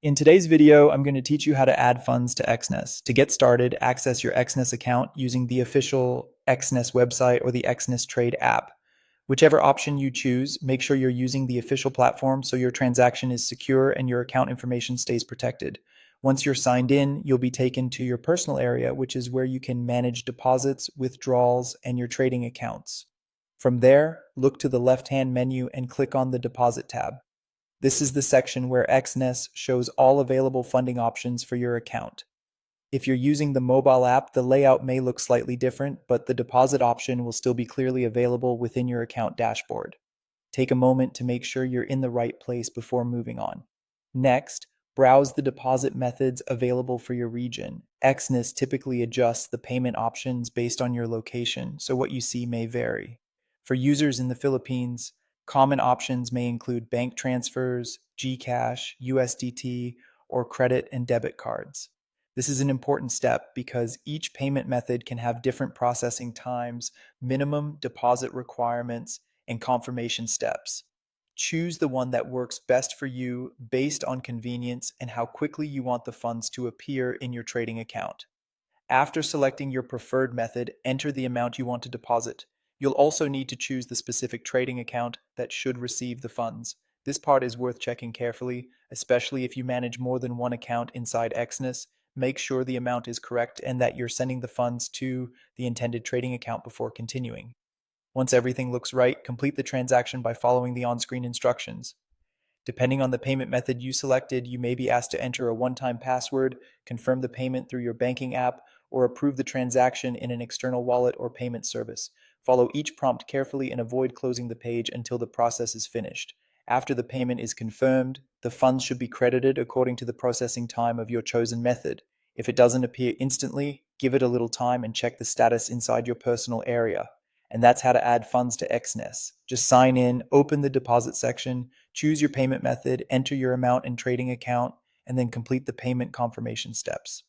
In today's video, I'm going to teach you how to add funds to Exness. To get started, access your Exness account using the official Exness website or the Exness Trade app. Whichever option you choose, make sure you're using the official platform so your transaction is secure and your account information stays protected. Once you're signed in, you'll be taken to your personal area, which is where you can manage deposits, withdrawals, and your trading accounts. From there, look to the left-hand menu and click on the Deposit tab. This is the section where Exness shows all available funding options for your account. If you're using the mobile app, the layout may look slightly different, but the deposit option will still be clearly available within your account dashboard. Take a moment to make sure you're in the right place before moving on. Next, browse the deposit methods available for your region. Exness typically adjusts the payment options based on your location, so what you see may vary. For users in the Philippines, common options may include bank transfers, GCash, USDT, or credit and debit cards. This is an important step because each payment method can have different processing times, minimum deposit requirements, and confirmation steps. Choose the one that works best for you based on convenience and how quickly you want the funds to appear in your trading account. After selecting your preferred method, enter the amount you want to deposit. You'll also need to choose the specific trading account that should receive the funds. This part is worth checking carefully, especially if you manage more than one account inside Exness. Make sure the amount is correct and that you're sending the funds to the intended trading account before continuing. Once everything looks right, complete the transaction by following the on-screen instructions. Depending on the payment method you selected, you may be asked to enter a one-time password, confirm the payment through your banking app, or approve the transaction in an external wallet or payment service. Follow each prompt carefully and avoid closing the page until the process is finished. After the payment is confirmed, the funds should be credited according to the processing time of your chosen method. If it doesn't appear instantly, give it a little time and check the status inside your personal area. And that's how to add funds to Exness. Just sign in, open the deposit section, choose your payment method, enter your amount and trading account, and then complete the payment confirmation steps.